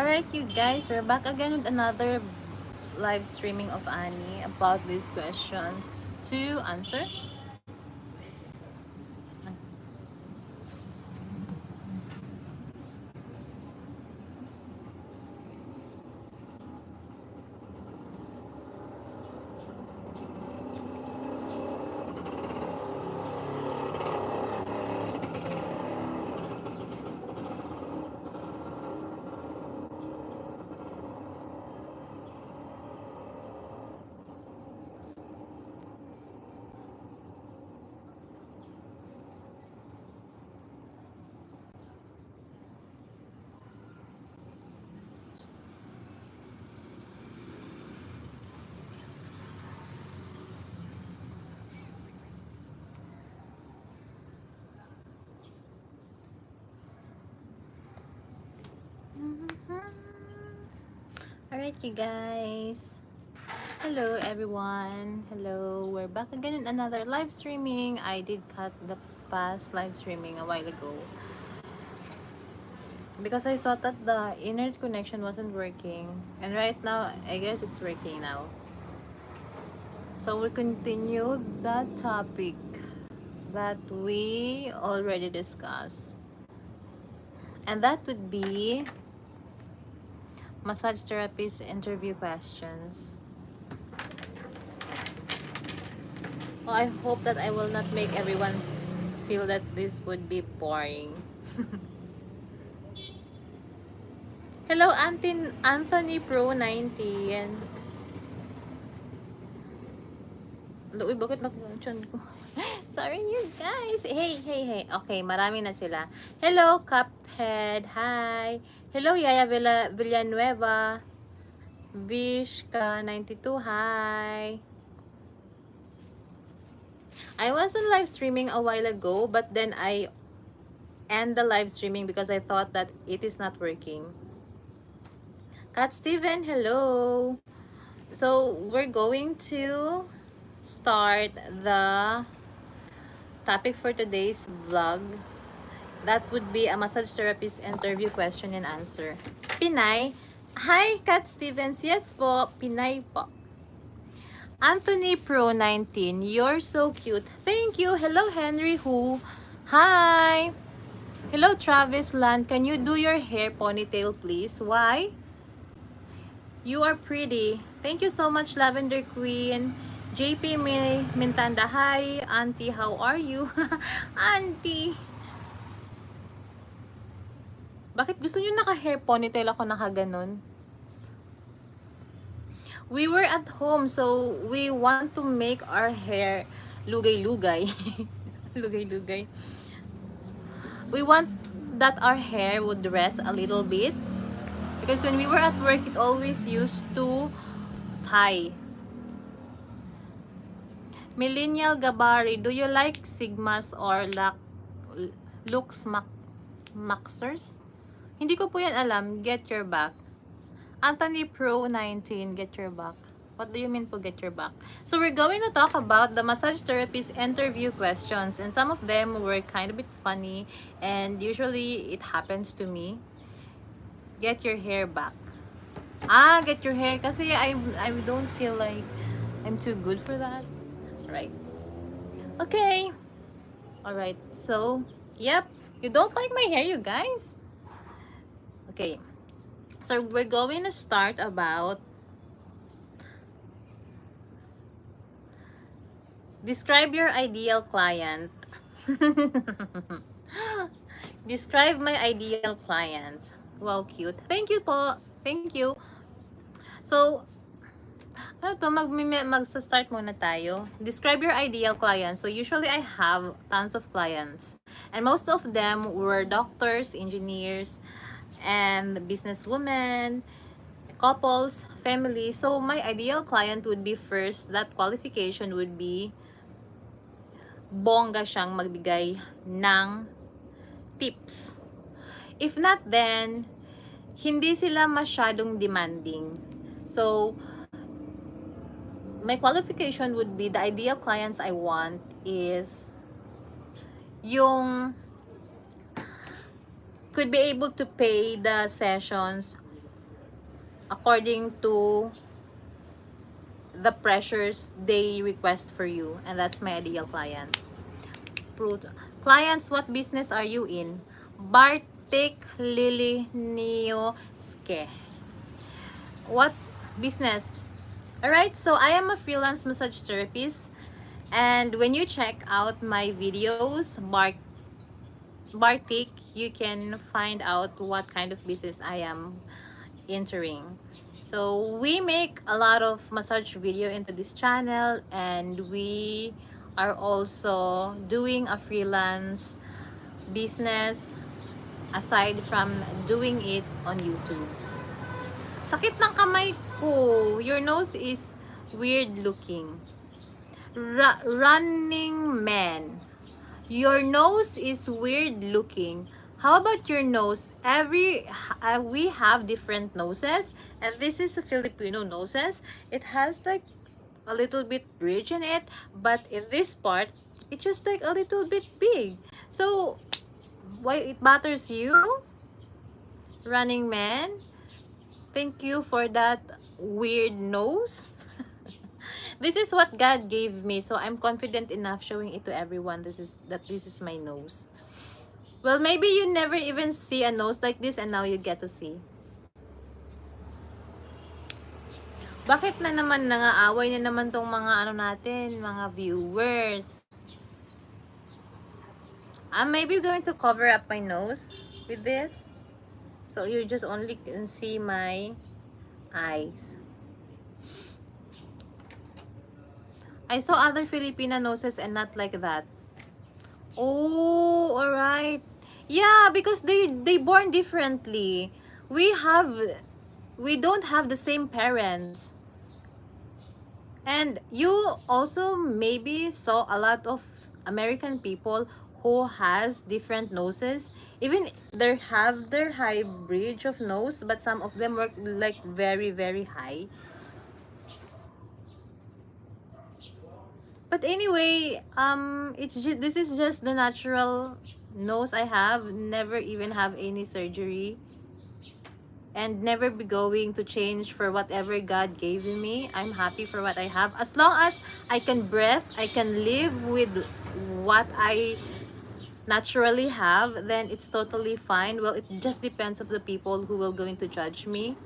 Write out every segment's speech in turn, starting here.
Alright, you guys, we're back again with another live streaming of Annie about these questions to answer. Alright, you guys. Hello, everyone. Hello, we're back again in another live streaming. I did cut the past live streaming a while ago because I thought that the internet connection wasn't working, and right now, I guess it's working now. So we'll continue that topic that we already discussed, and that would be massage therapist interview questions. Well, I hope that I will not make everyone feel that this would be boring. Hello, Anthony Pro 19. Uy, bakit nakuha ko? Sorry, you guys. Hey. Okay, marami na sila. Hello, Cuphead. Hi. Hello, Yaya Villanueva. Vishka 92. Hi. I was on live streaming a while ago, but then I end the live streaming because I thought that it is not working. Kat Steven, hello. So we're going to start the topic for today's vlog. That would be a massage therapist interview question and answer. Pinay. Hi, Kat Stevens. Yes po, Pinay po. Anthony Pro 19, you're so cute. Thank you. Hello, Henry Hu. Hi. Hello, Travis Land. Can you do your hair ponytail, please? Why? You are pretty. Thank you so much, Lavender Queen. JP Mintanda. Hi, Auntie. How are you? Auntie. Bakit gusto nyo naka-hair ponytail ako nakaganon? We were at home, so we want to make our hair lugay-lugay. Lugay-lugay. We want that our hair would rest a little bit. Because when we were at work, it always used to tie. Millennial Gabari, do you like Sigmas or Lux Maxers? Hindi ko po yan alam. Get your back. Anthony Pro 19, get your back. What do you mean po get your back? So we're going to talk about the massage therapist interview questions, and some of them were kind of a bit funny, and usually it happens to me. Get your hair back. Get your hair kasi I don't feel like I'm too good for that. Right. Okay. Alright. So, yep. You don't like my hair, you guys? Okay. So, we're going to start about describe your ideal client. Describe my ideal client. Wow, cute. Thank you po. Thank you. So, ano to? Mag-start muna tayo. Describe your ideal client. So, usually I have tons of clients. And most of them were doctors, engineers, and businesswomen, couples, family. So, my ideal client would be first, that qualification would be bongga siyang magbigay ng tips. If not, then hindi sila masyadong demanding. So, my qualification would be the ideal clients I want is yung could be able to pay the sessions according to the pressures they request for you. And that's my ideal client. Clients, what business are you in? Bartik Lily Neo Ske. What business? Alright, so I am a freelance massage therapist. And when you check out my videos, Bartik, you can find out what kind of business I am entering. So we make a lot of massage video into this channel, and we are also doing a freelance business aside from doing it on YouTube. Sakit ng kamay ko. Your nose is weird looking. Running Man. Your nose is weird looking. How about your nose? We have different noses, and this is a Filipino noses. It has like a little bit bridge in it, but in this part, it's just like a little bit big. So, why it bothers you, Running Man? Thank you for that weird nose. This is what God gave me, so I'm confident enough showing it to everyone. This is my nose. Well, maybe you never even see a nose like this, and now you get to see. Bakit na naman nangaaway na naman tong mga ano natin, mga viewers? I'm maybe going to cover up my nose with this. So you just only can see my eyes. I saw other Filipina noses and not like that. Oh, all right. Yeah, because they born differently. We don't have the same parents. And you also maybe saw a lot of American people who has different noses. Even they have their high bridge of nose, but some of them work like very, very high. But anyway, this is just the natural nose I have. Never even have any surgery, and never be going to change for whatever God gave me. I'm happy for what I have. As long as I can breathe, I can live with what I naturally have, then it's totally fine. Well, it just depends of the people who will going to judge me.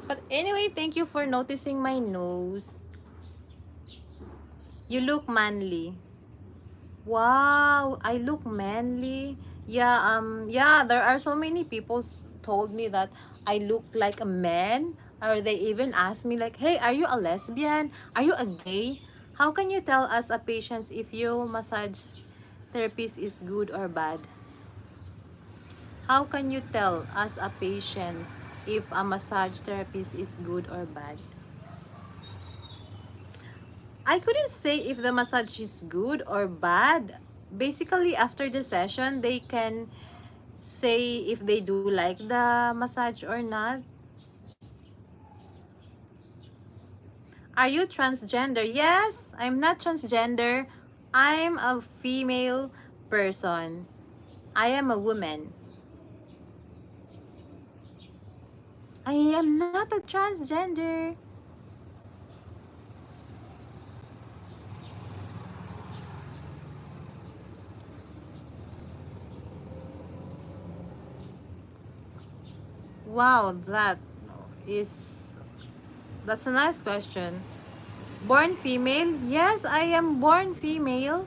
But anyway, thank you for noticing my nose. You look manly. Wow, I look manly. Yeah, there are so many people told me that I look like a man, or they even asked me like, "Hey, are you a lesbian? Are you a gay? How can you tell us a patient if your massage therapist is good or bad? How can you tell us a patient if a massage therapist is good or bad?" I couldn't say if the massage is good or bad. Basically, after the session, they can say if they do like the massage or not. Are you transgender? Yes, I'm not transgender. I'm a female person. I am a woman. I am not a transgender. Wow, that's a nice question. Born female? Yes, I am born female.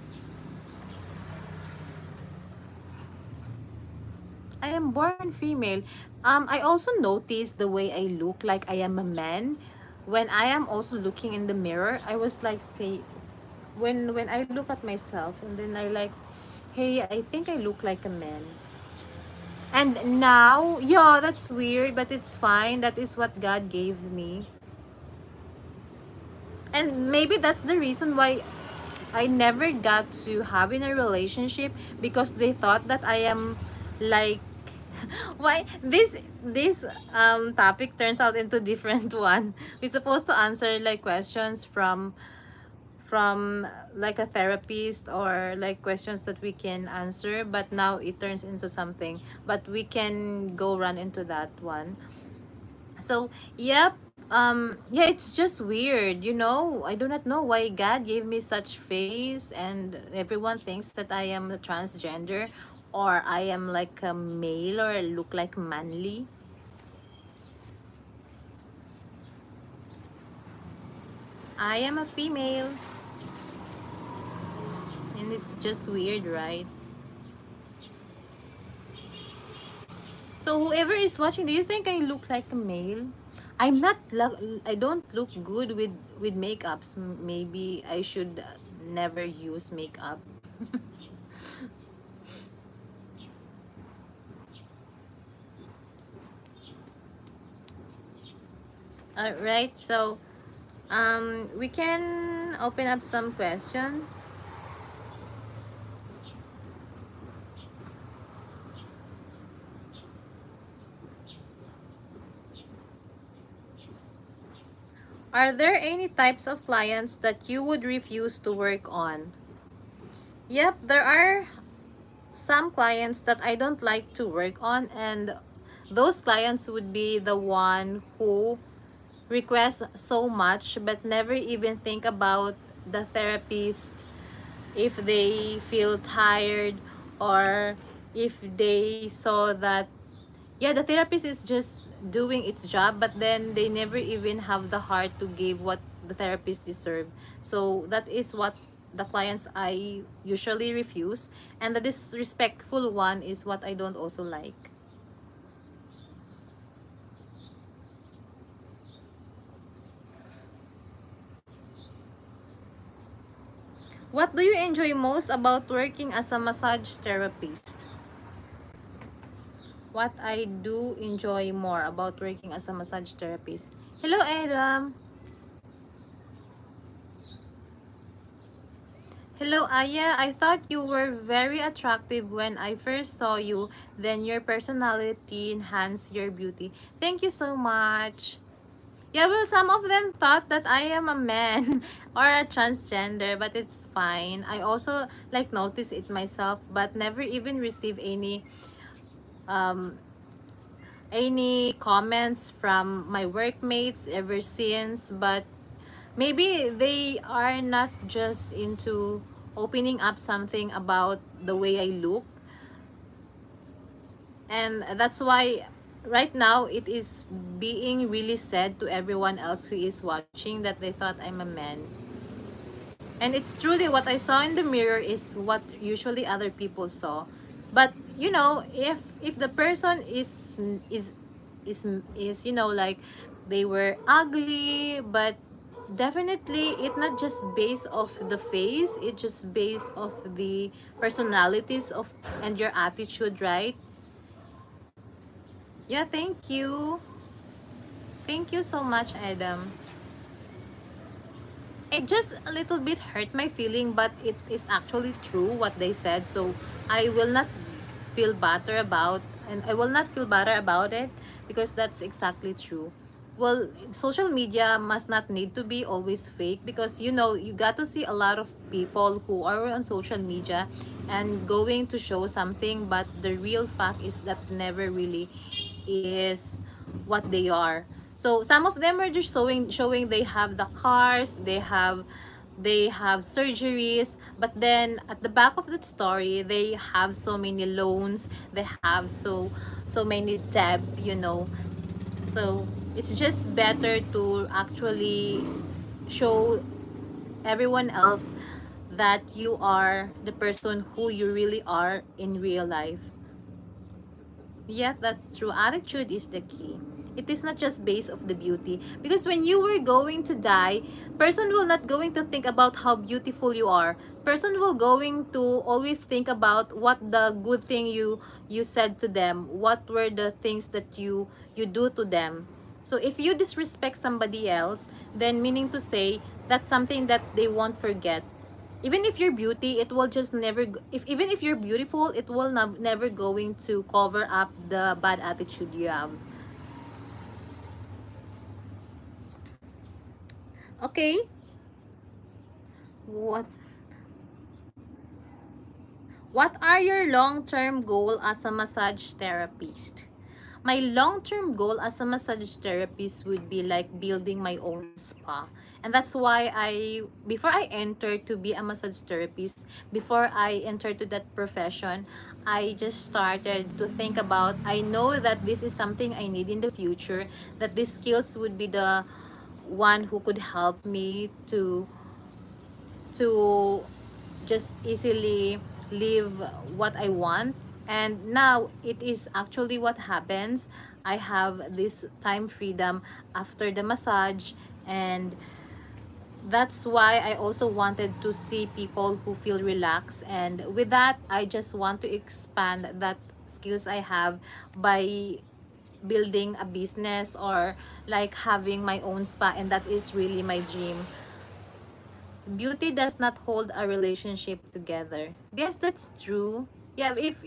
I am born female. I also noticed the way I look like I am a man. When I am also looking in the mirror, I was like, say, when I look at myself, and then I like, hey, I think I look like a man. And now, yeah, that's weird, but it's fine. That is what God gave me. And maybe that's the reason why I never got to have in a relationship, because they thought that I am like why this topic turns out into different one. We're supposed to answer like questions from like a therapist, or like questions that we can answer, but now it turns into something, but we can go run into that one. So yep, yeah, it's just weird, you know. I do not know why God gave me such face, and everyone thinks that I am a transgender, or I am like a male, or look like manly. I am a female, and it's just weird, right? So whoever is watching, do you think I look like a male? I'm not. I don't look good with makeups. Maybe I should never use makeup. All right. So we can open up some question. Are there any types of clients that you would refuse to work on? Yep, there are some clients that I don't like to work on, and those clients would be the one who request so much but never even think about the therapist, if they feel tired, or if they saw that, yeah, the therapist is just doing its job, but then they never even have the heart to give what the therapist deserve. So that is what the clients I usually refuse, and the disrespectful one is what I don't also like. What do you enjoy most about working as a massage therapist? What I do enjoy more about working as a massage therapist. Hello, Adam. Hello, Aya. I thought you were very attractive when I first saw you. Then your personality enhanced your beauty. Thank you so much. Yeah, well, some of them thought that I am a man or a transgender, but it's fine. I also like notice it myself, but never even receive um any comments from my workmates ever since. But maybe they are not just into opening up something about the way I look, and that's why right now it is being really said to everyone else who is watching that they thought I'm a man. And it's truly what I saw in the mirror is what usually other people saw. But you know, if the person is is you know, like they were ugly, but definitely it not just based off the face, it just based off the personalities of and your attitude, right? Yeah, thank you so much, Adam. It just a little bit hurt my feeling, but it is actually true what they said. So I will not feel better about, and I will not feel better about it, because that's exactly true. Well, social media must not need to be always fake, because you know, you got to see a lot of people who are on social media and going to show something, but the real fact is that never really is what they are. So some of them are just showing they have the cars, they have surgeries, but then at the back of that story they have so many loans, they have so many debt, you know. So it's just better to actually show everyone else that you are the person who you really are in real life. Yeah, that's true. Attitude is the key. It is not just based of the beauty. Because when you were going to die, person will not going to think about how beautiful you are. Person will going to always think about what the good thing you said to them. What were the things that you do to them. So if you disrespect somebody else, then meaning to say that's something that they won't forget. Even if you're beauty, it will just never if even if you're beautiful, it will never going to cover up the bad attitude you have. Okay, What What are your long-term goal as a massage therapist? My long-term goal as a massage therapist would be like building my own spa. And that's why before I entered to be a massage therapist, before I entered to that profession, I just started to think about, I know that this is something I need in the future, that these skills would be the one who could help me to just easily live what I want. And now it is actually what happens. I have this time freedom after the massage, and that's why I also wanted to see people who feel relaxed. And with that, I just want to expand that skills I have by building a business or like having my own spa, and that is really my dream. Beauty does not hold a relationship together. Yes, that's true. Yeah, if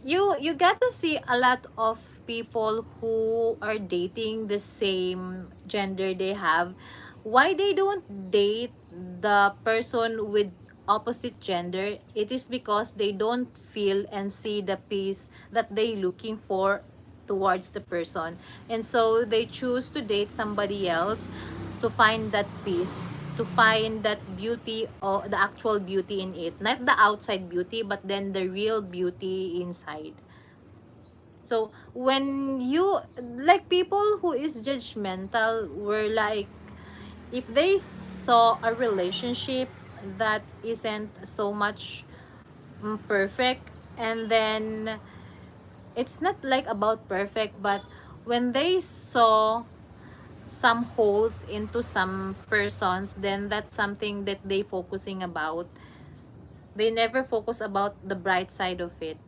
you get to see a lot of people who are dating the same gender they have, why they don't date the person with opposite gender? It is because they don't feel and see the peace that they looking for towards the person, and so they choose to date somebody else to find that peace, to find that beauty, or the actual beauty in it, not the outside beauty but then the real beauty inside. So when you, like, people who is judgmental were like, if they saw a relationship that isn't so much perfect, and then it's not like about perfect, but when they saw some holes into some persons, then that's something that they focusing about. They never focus about the bright side of it.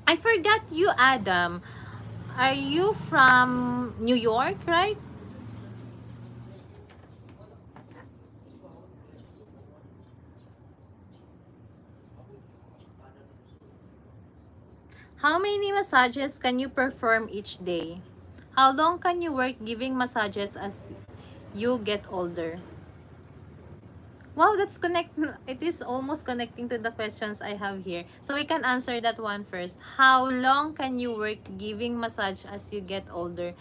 I forgot you, Adam. Are you from New York, right? How many massages can you perform each day? How long can you work giving massages as you get older? Wow, that's connect. It is almost connecting to the questions I have here. So we can answer that one first. How long can you work giving massage as you get older?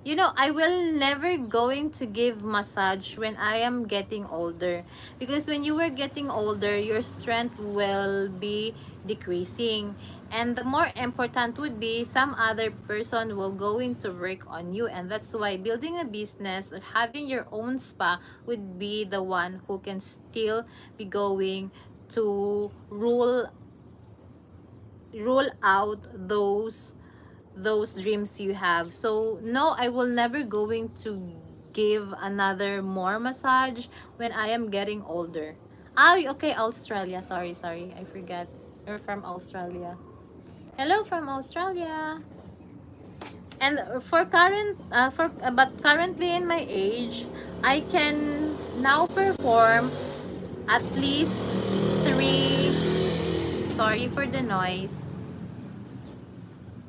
You know, I will never going to give massage when I am getting older, because when you were getting older, your strength will be decreasing, and the more important would be some other person will going to work on you. And that's why building a business or having your own spa would be the one who can still be going to rule out those dreams you have. So no, I will never going to give another more massage when I am getting older. Ah, okay, Australia. Sorry, I forgot. You're from Australia. Hello from Australia. And for but currently in my age, I can now perform at least three. Sorry for the noise.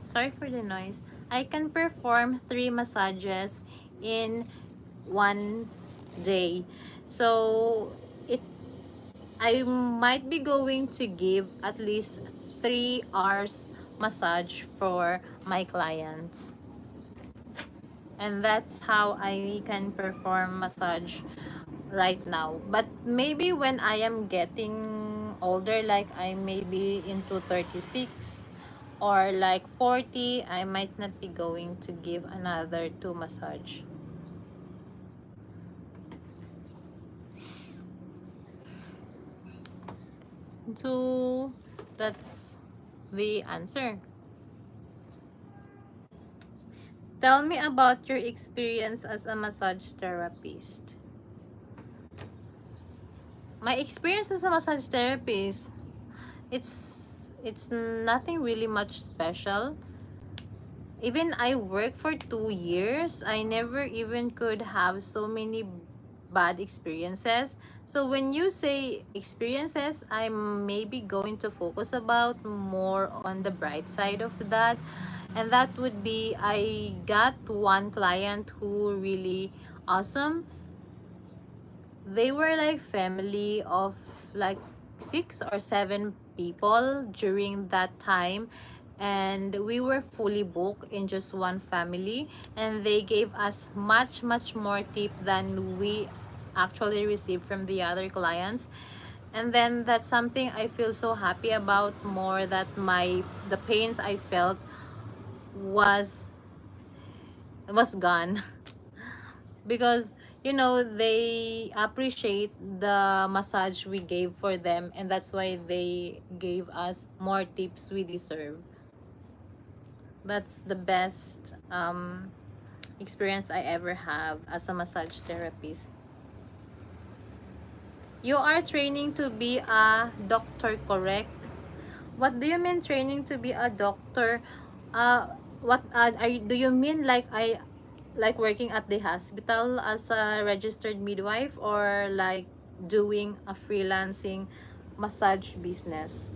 Sorry for the noise. I can perform 3 massages in one day. So it I might be going to give at least 3 hours massage for my clients. And that's how I can perform massage right now. But maybe when I am getting older, like I may be into 36 or like 40, I might not be going to give another 2 massage. So that's the answer. Tell me about your experience as a massage therapist. My experience as a massage therapist, it's nothing really much special. Even I worked for 2 years, I never even could have so many bad experiences. So when you say experiences, I'm maybe going to focus about more on the bright side of that. And that would be, I got one client who really awesome. they were like family of like 6 or 7 people during that time, and we were fully booked in just one family, and they gave us much more tip than we actually received from the other clients. And then that's something I feel so happy about, more that my the pains I felt was gone. Because they appreciate the massage we gave for them, and that's why they gave us more tips we deserve. That's the best experience I ever have as a massage therapist. You are training to be a doctor, correct? What do you mean training to be a doctor? What do you mean, like like working at the hospital as a registered midwife, or like doing a freelancing massage business?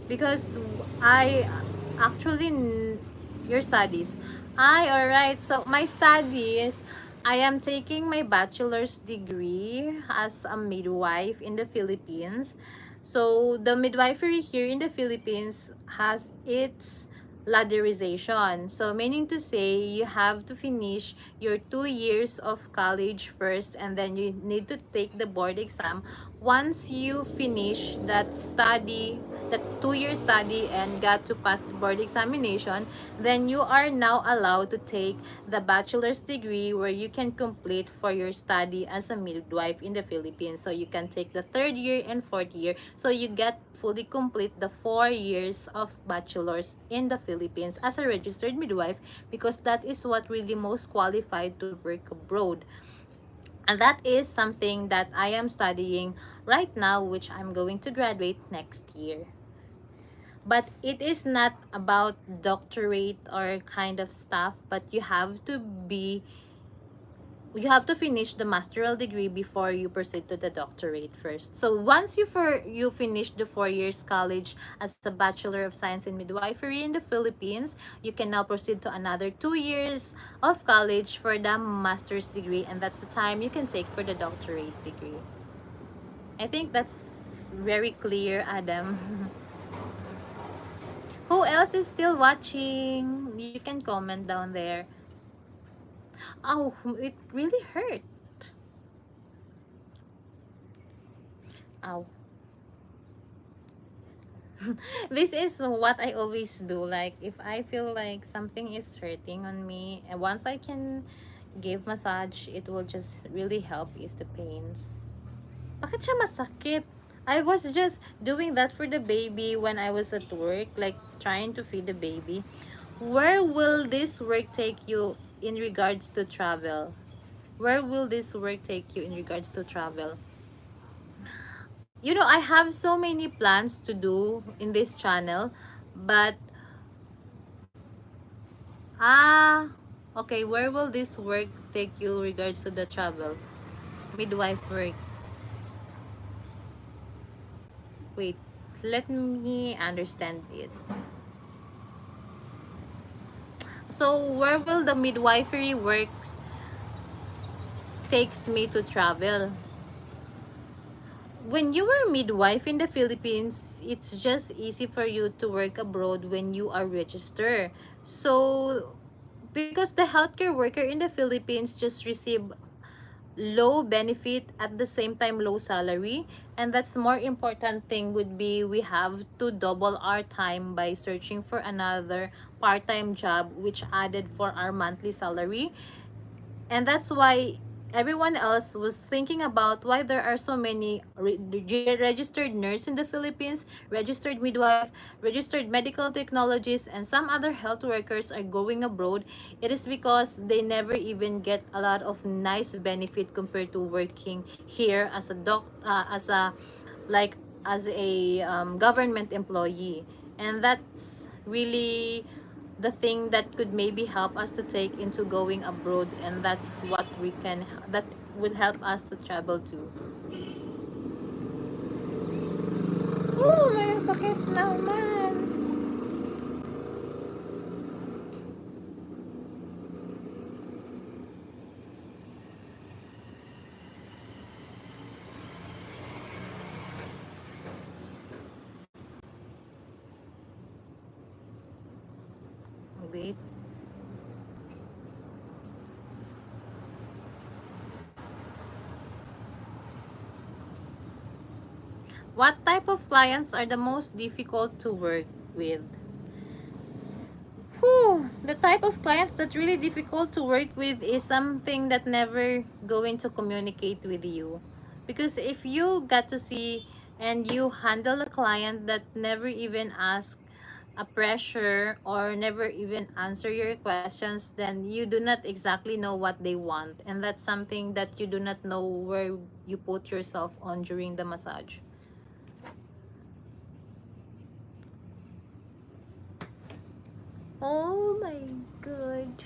Because I actually your studies. All right. So my studies, I am taking my bachelor's degree as a midwife in the Philippines. So the midwifery here in the Philippines has its ladderization. So meaning to say, you have to finish your 2 years of college first, and then you need to take the board exam. Once you finish that 2 year study and got to pass the board examination, then you are now allowed to take the bachelor's degree, where you can complete for your study as a midwife in the Philippines. So you can take the 3rd year and 4th year. So you get fully complete the 4 years of bachelor's in the Philippines as a registered midwife, because that is what really most qualified to work abroad. And that is something that I am studying right now, which I'm going to graduate next year. But it is not about doctorate or kind of stuff, but you have to finish the master's degree before you proceed to the doctorate first. So once you finish the 4 years college as a Bachelor of Science in Midwifery in the Philippines, you can now proceed to another 2 years of college for the master's degree, and that's the time you can take for the doctorate degree. I think that's very clear, Adam. Who else is still watching? You can comment down there. Oh, it really hurt. Ow. This is what I always do. Like, if I feel like something is hurting on me, and once I can give massage, it will just really help ease the pains. Bakit siya masakit? I was just doing that for the baby when I was at work, like trying to feed the baby. Where will this work take you in regards to travel? Where will this work take you in regards to travel? I have so many plans to do in this channel, but ah, okay, where will this work take you regards to the travel? Midwife works. Wait, let me understand it. So where will the midwifery works takes me to travel? When you were midwife in the Philippines, it's just easy for you to work abroad when you are registered. So because the healthcare worker in the Philippines just receive low benefit, at the same time low salary, and that's more important thing would be we have to double our time by searching for another part-time job, which added for our monthly salary. And that's why everyone else was thinking about why there are so many registered nurse in the Philippines, registered midwife, registered medical technologists, and some other health workers are going abroad. It is because they never even get a lot of nice benefit compared to working here as a like as a government employee. And that's really the thing that could maybe help us to take into going abroad, and that's what that would help us to travel to. Oh, may sakit naman. Wait. What type of clients are the most difficult to work with? Whew, the type of clients that really difficult to work with is something that never going to communicate with you. Because if you got to see and you handle a client that never even ask a pressure or never even answer your questions, then you do not exactly know what they want. And that's something that you do not know where you put yourself on during the massage. Oh my god.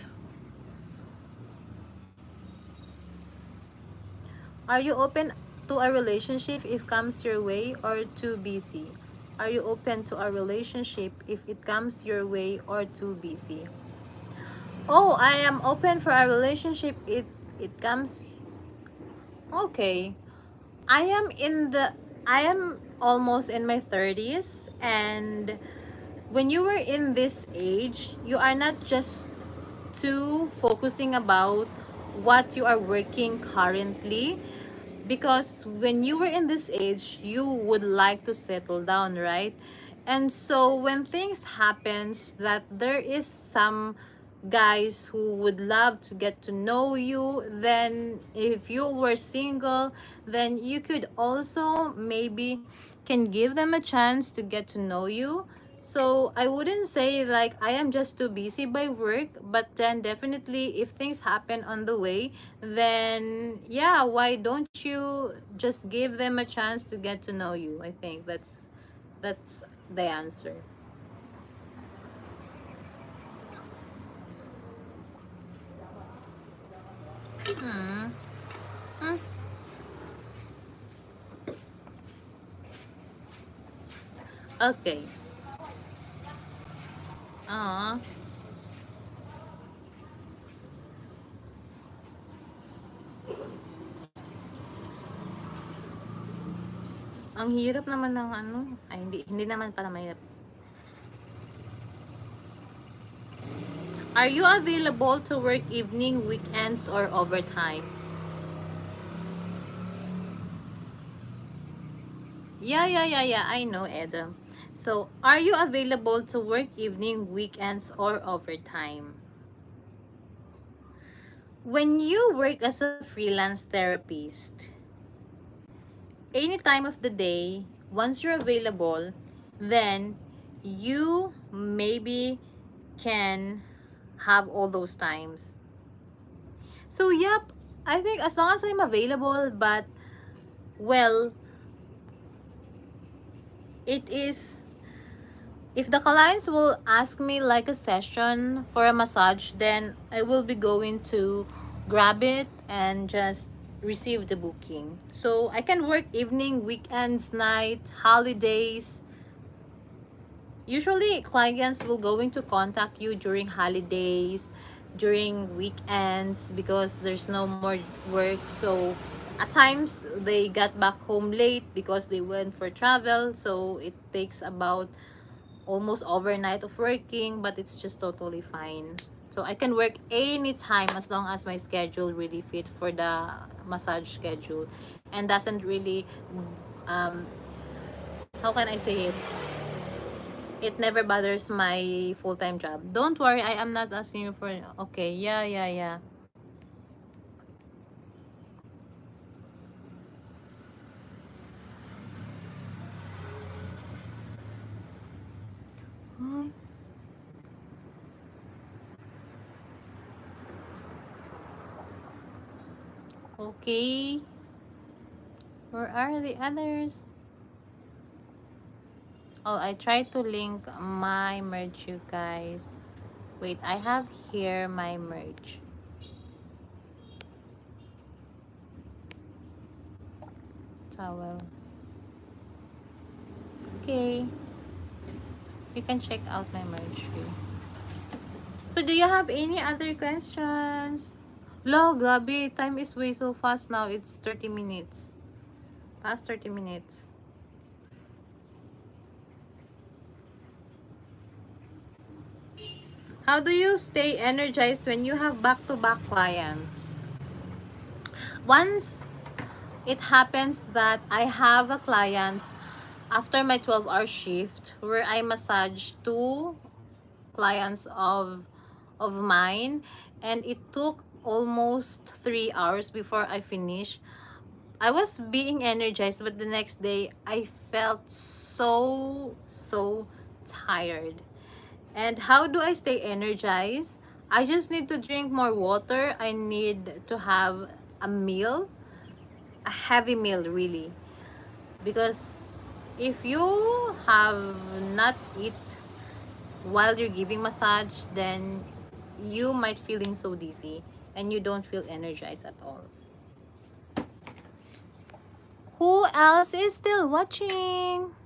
Are you open to a relationship if comes your way or too busy? Are you open to a relationship if it comes your way or too busy? Oh, I am open for a relationship. It comes okay. I am in the I am almost in my 30s, and when you were in this age, you are not just too focusing about what you are working currently, because when you were in this age you would like to settle down, right? And so when things happens that there is some guys who would love to get to know you, then if you were single, then you could also maybe can give them a chance to get to know you. So I wouldn't say like I am just too busy by work, but then definitely if things happen on the way, then yeah, why don't you just give them a chance to get to know you? I think that's the answer. Hmm. Hmm. Okay. Ah, ang hirap naman ng ano. Ay, hindi naman pala mahirap. Are you available to work evening, weekends, or overtime? Yeah. I know, Eda. So, are you available to work evening, weekends, or overtime? When you work as a freelance therapist, any time of the day, once you're available, then you maybe can have all those times. So, yep, I think as long as I'm available, but well, it is if the clients will ask me like a session for a massage, then I will be going to grab it and just receive the booking. So I can work evening, weekends, night, holidays. Usually clients will going to contact you during holidays, during weekends, because there's no more work. So at times they got back home late because they went for travel, so it takes about almost overnight of working, but it's just totally fine. So I can work anytime as long as my schedule really fit for the massage schedule and doesn't really um how can I say it, it never bothers my full-time job. Don't worry, I am not asking you for okay. Yeah. Hmm, okay, where are the others? Oh, I tried to link my merch, you guys. Wait, I have here my merch towel. Okay, you can check out my merch too. So, do you have any other questions? Lo, grabe, time is way so fast now. It's 30 minutes. Past 30 minutes. How do you stay energized when you have back-to-back clients? Once it happens that I have a clients after my 12-hour shift where I massage two clients of mine, and it took almost 3 hours before I finished. I was being energized, but the next day I felt so tired. And how do I stay energized? I just need to drink more water. I need to have a meal, a heavy meal really. Because if you have not eat while you're giving massage, then you might feeling so dizzy and you don't feel energized at all. Who else is still watching?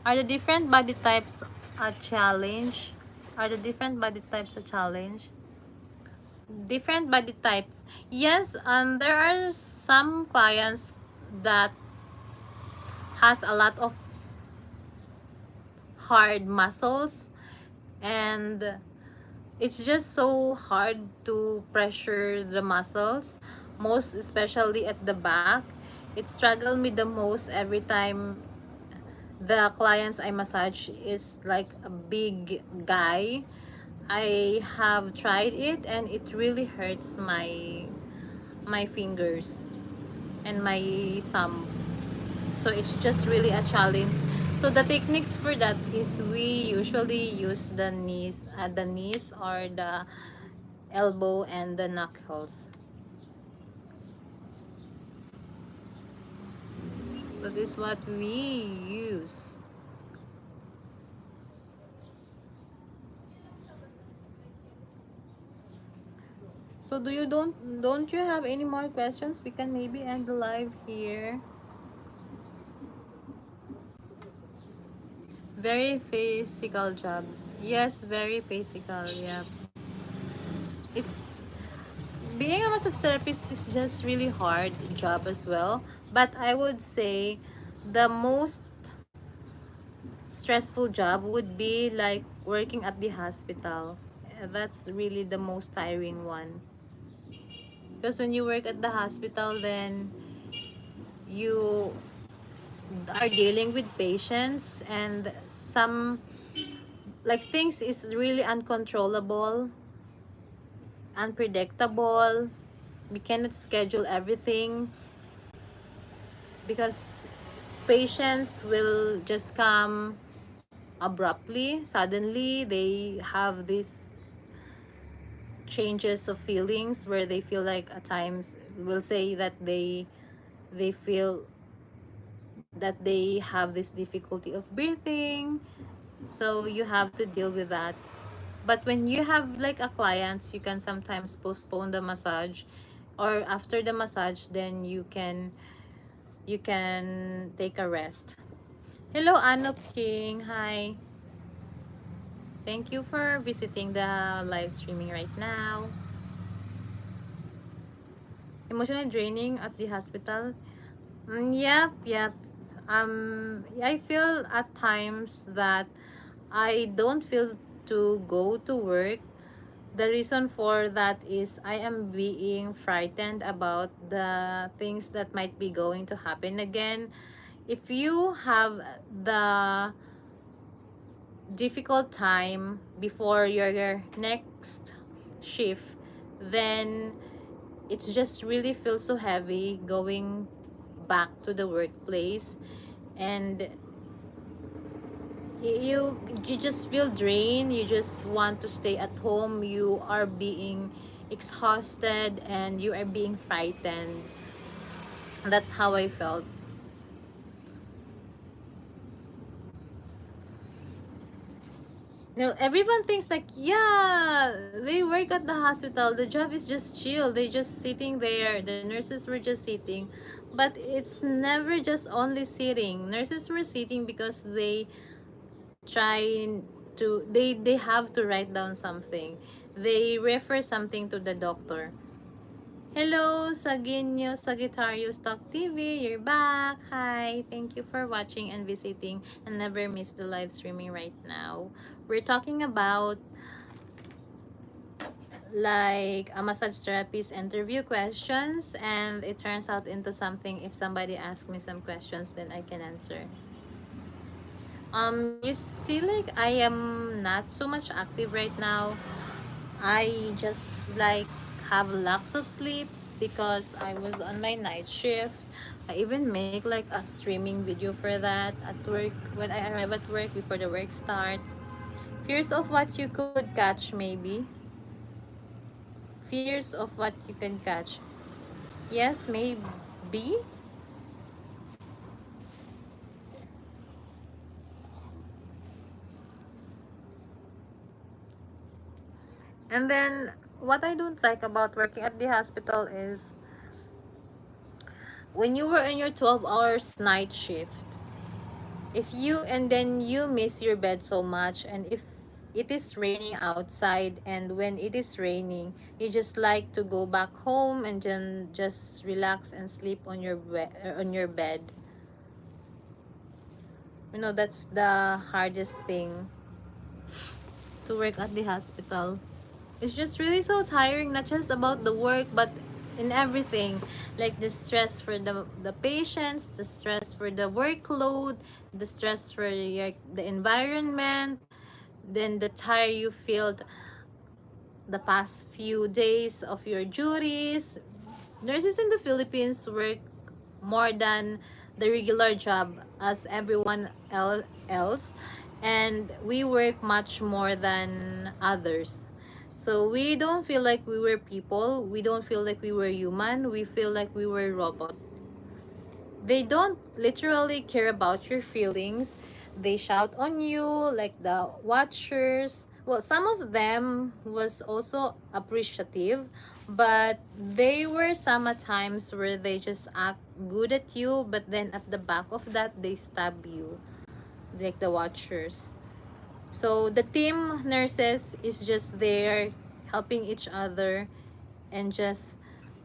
Are the different body types a challenge? Are the different body types a challenge? Different body types. Yes, there are some clients that has a lot of hard muscles, and it's just so hard to pressure the muscles, most especially at the back. It struggled me the most every time the clients I massage is like a big guy. I have tried it and it really hurts my fingers and my thumb. So it's just really a challenge. So the techniques for that is we usually use the knees or the elbow and the knuckles. That is what we use. So don't you have any more questions? We can maybe end the live here. Very physical job. Yes, very physical. Yeah. It's being a massage therapist is just really hard job as well. But I would say the most stressful job would be like working at the hospital. That's really the most tiring one. Because when you work at the hospital, then you are dealing with patients, and some like things is really uncontrollable, unpredictable. We cannot schedule everything because patients will just come abruptly, suddenly. They have these changes of feelings where they feel like at times will say that they feel that they have this difficulty of breathing, so you have to deal with that. But when you have like a client, you can sometimes postpone the massage, or after the massage then you can take a rest. Hello, Anop King. Hi. Thank you for visiting the live streaming right now. Emotionally draining at the hospital. Yep, yep. I feel at times that I don't feel to go to work. The reason for that is I am being frightened about the things that might be going to happen again. If you have the difficult time before your next shift, then it just really feels so heavy going back to the workplace, and you just feel drained. You just want to stay at home. You are being exhausted and you are being frightened. That's how I felt. Everyone thinks like, yeah, they work at the hospital, the job is just chill, they just sitting there, the nurses were just sitting. But it's never just only sitting. Nurses were sitting because they trying to they have to write down something. they refer something to the doctor. Hello, Saginyo Sagittarius Talk TV. You're back. Hi. Thank you for watching and visiting, and never miss the live streaming right now. We're talking about like a massage therapist interview questions, and it turns out into something. If somebody asks me some questions, then I can answer. You see, like, I am not so much active right now. I just like have lots of sleep because I was on my night shift. I even make like a streaming video for that at work when I arrive at work before the work start. Fears of what you could catch, maybe. Fears of what you can catch. Yes, maybe. And then what I don't like about working at the hospital is when you were in your 12 hours night shift, if you and then you miss your bed so much, and if it is raining outside, and when it is raining, you just like to go back home and then just relax and sleep on your on your bed. You know, that's the hardest thing to work at the hospital. It's just really so tiring, not just about the work, but in everything. Like the stress for the patients, the stress for the workload, the stress for the environment, then the tire you feel the past few days of your duties. Nurses in the Philippines work more than the regular job as everyone else, and we work much more than others. So we don't feel like we were people, we don't feel like we were human, we feel like we were robot. They don't literally care about your feelings. They shout on you like the watchers. Well, some of them was also appreciative, but they were some at times where they just act good at you, but then at the back of that they stab you, like the watchers. So the team nurses is just there helping each other, and just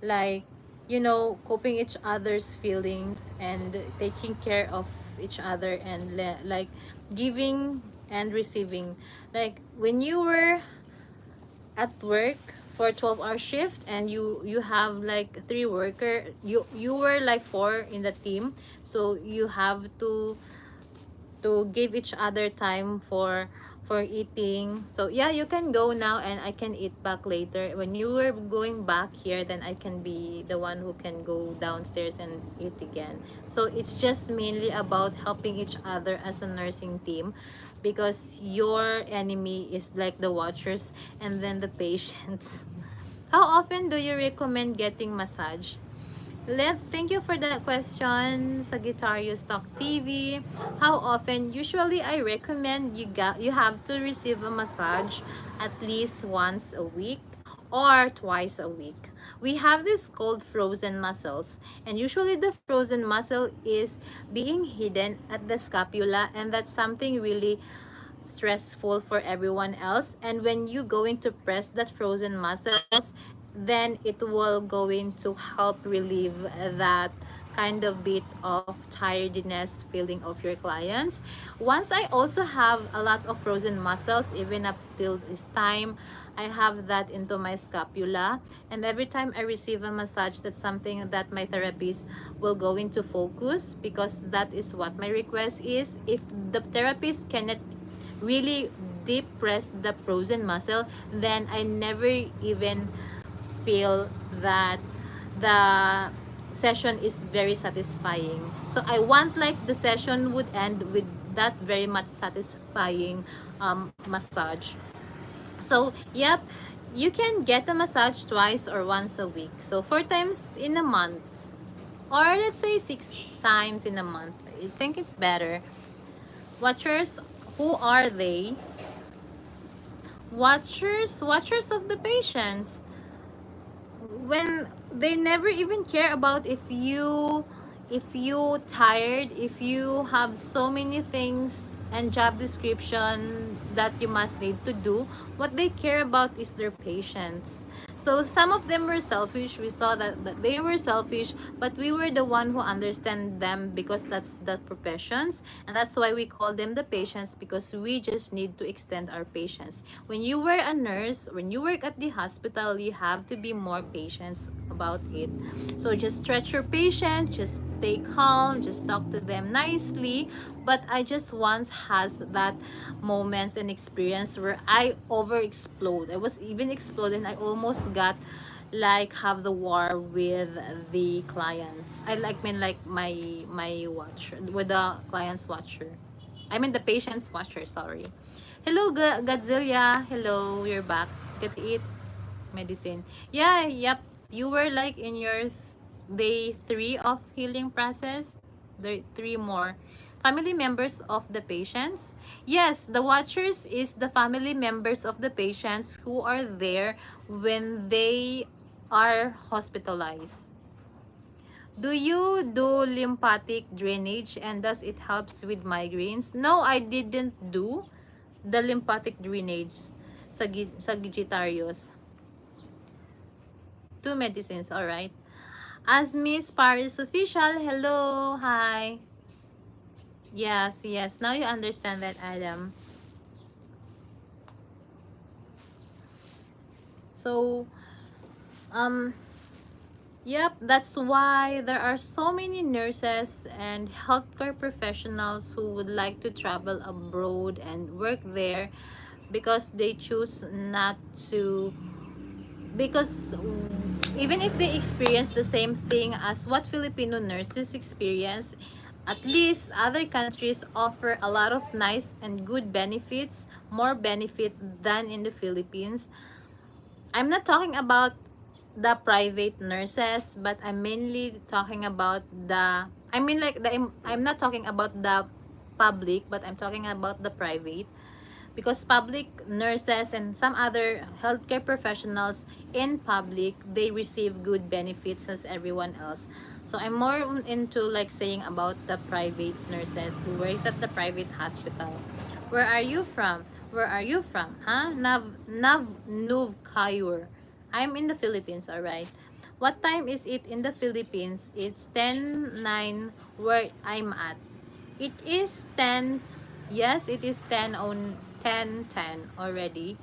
like, you know, coping each other's feelings and taking care of each other, and like giving and receiving. Like when you were at work for 12-hour shift, and you have like three worker, you were like four in the team, so you have to give each other time for eating. So yeah, you can go now and I can eat back later. When you were going back here, then I can be the one who can go downstairs and eat again. So it's just mainly about helping each other as a nursing team, because your enemy is like the watchers and then the patients. How often do you recommend getting massage? Thank you for that question, Sagittarius Talk TV. How often? Usually, I recommend you have to receive a massage at least once a week or twice a week. We have this called frozen muscles, and usually the frozen muscle is being hidden at the scapula, and that's something really stressful for everyone else. And when you going to press that frozen muscles, then it will going to help relieve that kind of bit of tiredness feeling of your clients. Once I also have a lot of frozen muscles, even up till this time, I have that into my scapula, and every time I receive a massage, that's something that my therapist will go into focus, because that is what my request is. If the therapist cannot really deep press the frozen muscle, then I never even feel that the session is very satisfying. So I want like the session would end with that very much satisfying massage. So yep, you can get a massage twice or once a week. So 4 times in a month, or let's say 6 times in a month. I think it's better. Watchers, who are they? Watchers of the patients. When they never even care about if you tired, if you have so many things and job description that you must need to do. What they care about is their patients. So some of them were selfish. We saw that they were selfish, but we were the one who understand them because that's the professions, and that's why we call them the patients, because we just need to extend our patience. When you were a nurse, when you work at the hospital, you have to be more patient about it. So just stretch your patient, just stay calm, just talk to them nicely. But I just once has that moments and experience where I over explode. I was even exploding. I almost got like have the war with the clients. I like mean like my watcher with the client's watcher. I mean the patient's watcher, sorry. Hello, Godzilla. Hello, you're back. Get to eat medicine. Yeah, yep. You were like in your day 3 of healing process. There 3 more. Family members of the patients. Yes, the watchers is the family members of the patients who are there when they are hospitalized. Do you do lymphatic drainage and does it helps with migraines? No, I didn't do the lymphatic drainage sa Sagittarius. 2 medicines, all right. As Miss Paris official, hello, hi. Yes, yes. Now you understand that, Adam. So, um, yep, that's why there are so many nurses and healthcare professionals who would like to travel abroad and work there because they choose not to, because even if they experience the same thing as what Filipino nurses experience, at least other countries offer a lot of nice and good benefits, more benefit than in the Philippines. I'm not talking about the private nurses, but I'm mainly talking about the, I mean like I'm not talking about the public, but I'm talking about the private, because public nurses and some other healthcare professionals in public, they receive good benefits as everyone else. So I'm more into like saying about the private nurses who works at the private hospital. Where are you from? Where are you from? Huh? Nuv Kayur. I'm in the Philippines, all right. What time is it in the Philippines? It's 10:09 where I'm at. It is 10. Yes, it is 10 on 10:10 already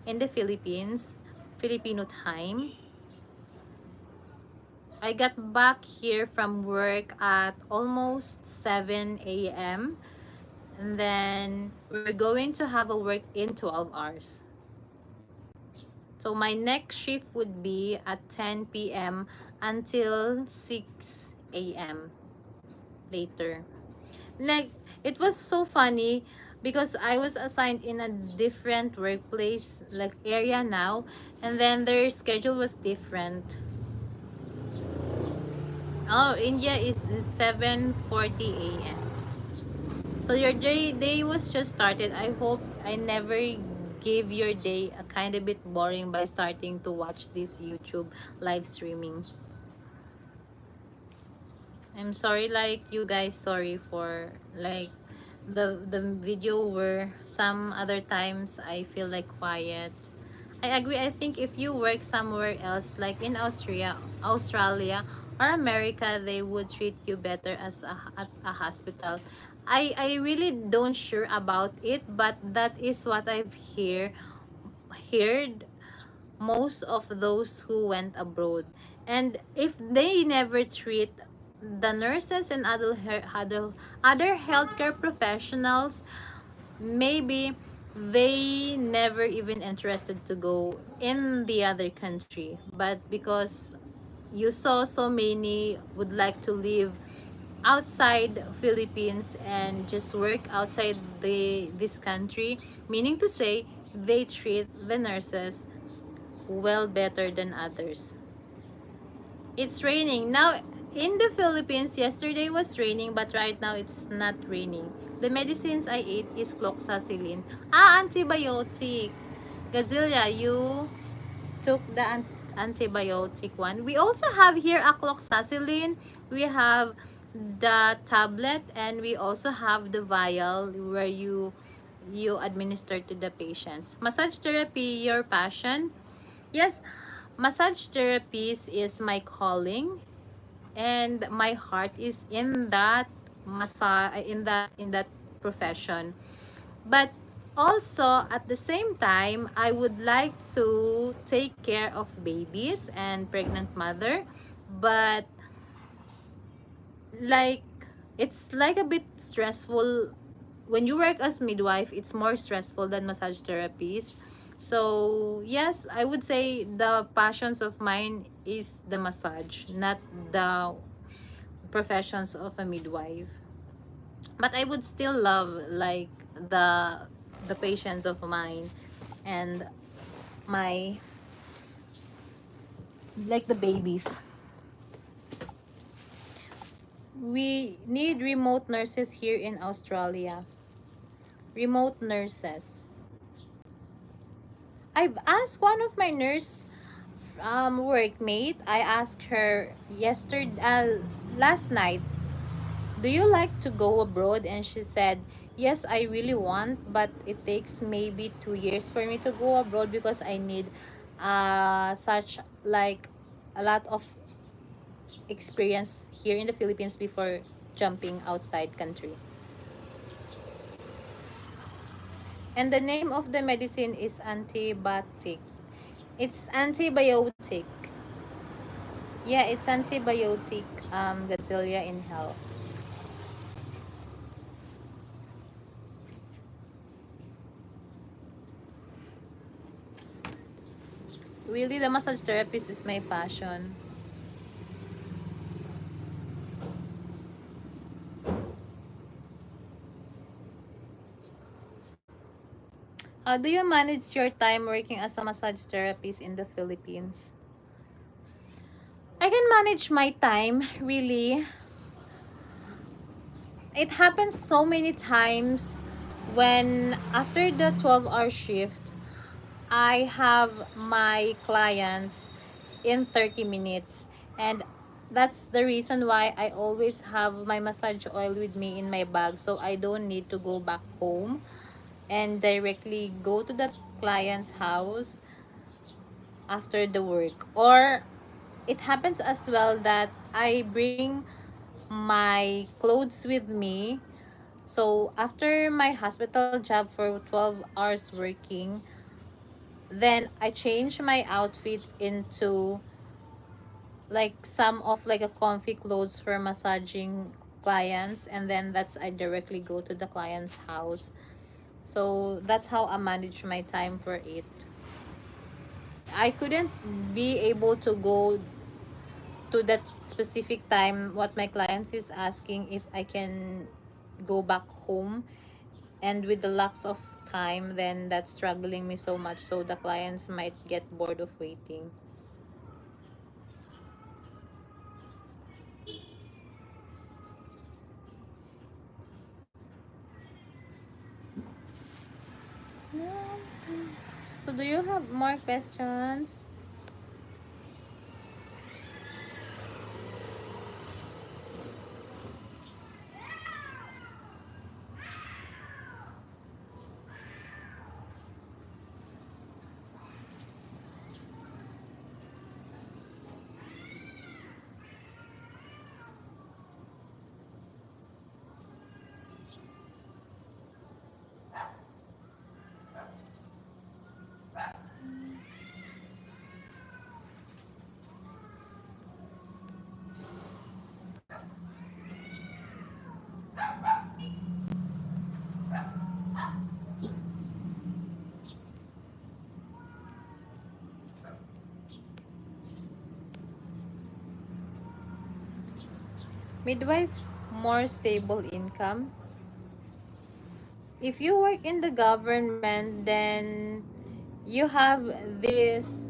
in the Philippines, Filipino time. I got back here from work at almost 7 a.m. and then we're going to have a work in 12 hours. So my next shift would be at 10 p.m. until 6 a.m. later. Like, it was so funny because I was assigned in a different workplace like area now, and then their schedule was different. Oh, India is 7:40 a.m. So your day was just started. I hope I never gave your day a kind of bit boring by starting to watch this YouTube live streaming. I'm sorry, like you guys, sorry for like the video where some other times I feel like quiet. I agree. I think if you work somewhere else, like in Australia or America, they would treat you better as at a hospital. I really don't sure about it, but that is what I've heard most of those who went abroad. And if they never treat the nurses and other healthcare professionals, maybe they never even interested to go in the other country. But because you saw so many would like to live outside Philippines and just work outside this country, meaning to say they treat the nurses well better than others. It's raining now in the Philippines. Yesterday was raining, but right now it's not raining. The medicines I ate is cloxacillin. Antibiotic. Gazilla, you took the antibiotic one. We also have here a cloxacillin. We have the tablet, and we also have the vial where you you administer to the patients. Massage therapy, your passion? Yes, massage therapist is my calling, and my heart is in that in that profession. But also at the same time, I would like to take care of babies and pregnant mother, but like it's like a bit stressful when you work as midwife. It's more stressful than massage therapies. So yes, I would say the passions of mine is the massage, not the professions of a midwife. But I would still love like the patients of mine and my like the babies. We need remote nurses here in Australia. Remote nurses. I've asked one of my nurse workmate. I asked her yesterday, last night, do you like to go abroad? And she said, yes, I really want, but it takes maybe 2 years for me to go abroad because I need such like a lot of experience here in the Philippines before jumping outside country. And the name of the medicine is antibiotic. It's antibiotic. Yeah, it's antibiotic, Godzilla in hell. Really, the massage therapist is my passion. How do you manage your time working as a massage therapist in the Philippines? I can manage my time, really. It happens so many times when after the 12-hour shift, I have my clients in 30 minutes. And that's the reason why I always have my massage oil with me in my bag, so I don't need to go back home and directly go to the client's house after the work. Or it happens as well that I bring my clothes with me. So after my hospital job for 12 hours working, then I change my outfit into like some of like a comfy clothes for massaging clients, and then that's I directly go to the client's house. So that's how I manage my time for it. I couldn't be able to go to that specific time what my clients is asking if I can go back home, and with the lacks of time, then that's struggling me so much, so the clients might get bored of waiting. So do you have more questions? Midwife, more stable income. If you work in the government, then you have this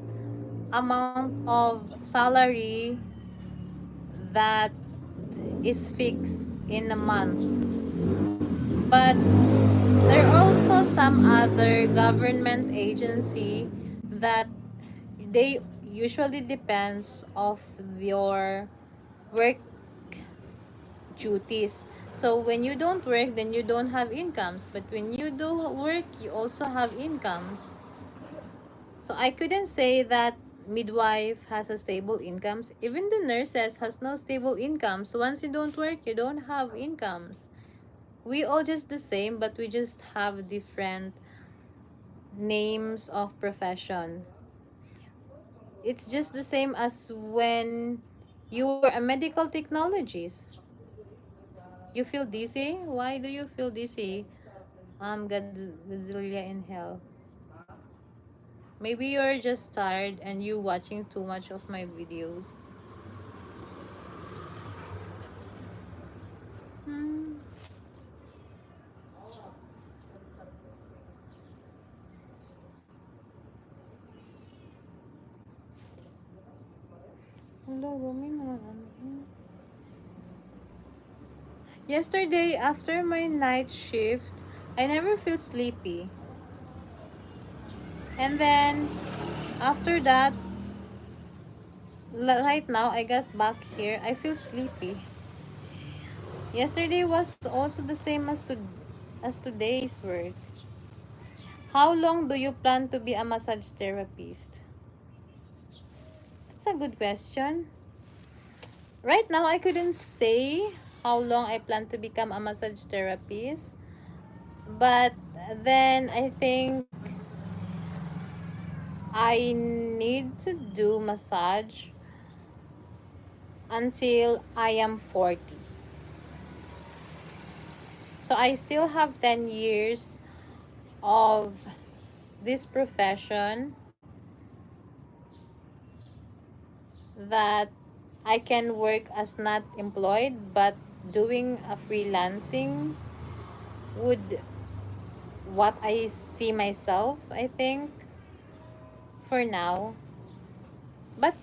amount of salary that is fixed in a month. But there are also some other government agency that they usually depends of your work duties. So when you don't work, then you don't have incomes. But when you do work, you also have incomes. So I couldn't say that midwife has a stable incomes. Even the nurses has no stable incomes. So once you don't work, you don't have incomes. We all just the same, but we just have different names of profession. It's just the same as when you were a medical technologist. You feel dizzy? Why do you feel dizzy? Godzilla in hell. Maybe you're just tired and you watching too much of my videos. Hmm. Hello, Romy. Yesterday, after my night shift, I never feel sleepy. And then, after that, right now, I got back here, I feel sleepy. Yesterday was also the same as today's work. How long do you plan to be a massage therapist? That's a good question. Right now, I couldn't say how long I plan to become a massage therapist. But then I think I need to do massage until I am 40. So I still have 10 years of this profession that I can work as not employed, but doing a freelancing would what I see myself, I think, for now. But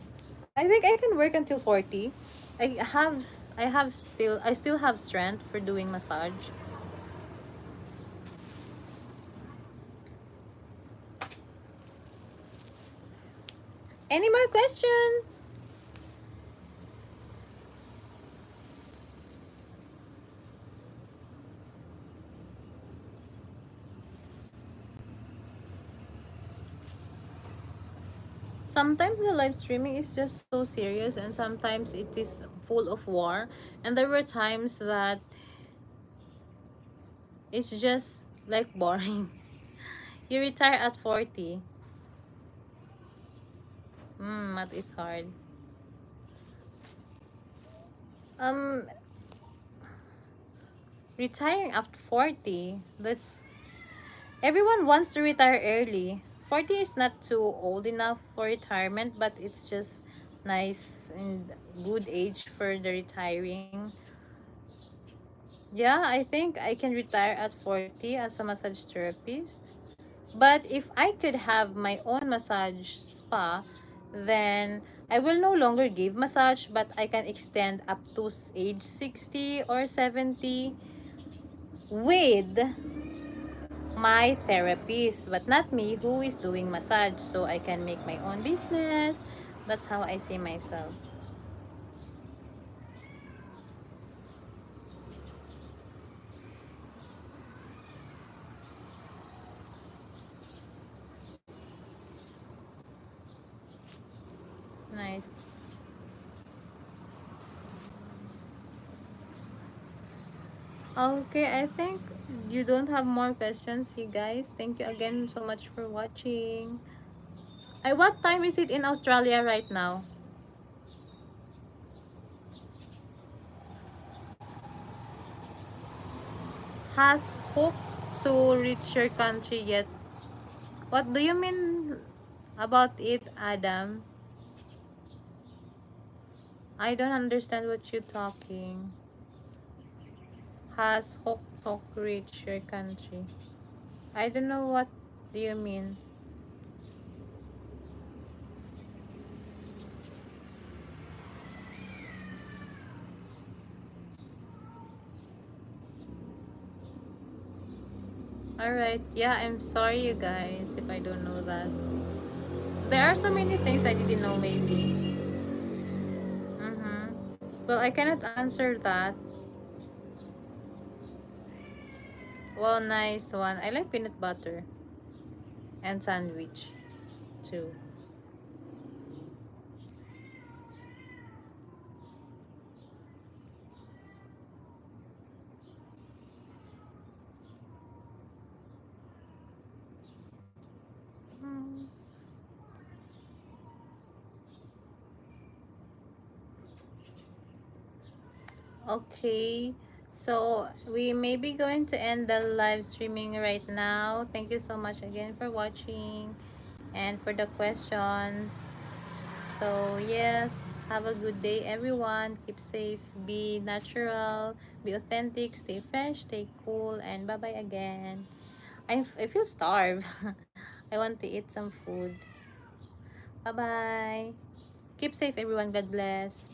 I think I can work until 40. I still have strength for doing massage. Any more question? Sometimes the live streaming is just so serious and sometimes it is full of war. And there were times that it's just like boring. You retire at 40. Math is hard. Um, Retiring at 40, that's everyone wants to retire early. 40 is not too old enough for retirement, but it's just nice and good age for the retiring. Yeah, I think I can retire at 40 as a massage therapist. But if I could have my own massage spa, then I will no longer give massage, but I can extend up to age 60 or 70 with my therapist, but not me who is doing massage. So I can make my own business. That's how I see myself. Nice. Okay, I think you don't have more questions, you guys. Thank you again so much for watching. What time is it in Australia right now? Has hope to reach your country yet? What do you mean about it, Adam? I don't understand what you're talking. Has hope to reach your country? I don't know what do you mean. Alright, yeah, I'm sorry you guys if I don't know that. There are so many things I didn't know maybe. Mm-hmm. Well, I cannot answer that. Well, nice one. I like peanut butter and sandwich too. Mm. Okay. So we may be going to end the live streaming right now. Thank you so much again for watching and for the questions. So yes, have a good day everyone. Keep safe, be natural, be authentic, stay fresh, stay cool, and bye-bye again. I feel starved. I want to eat some food. Bye-bye. Keep safe everyone. God bless.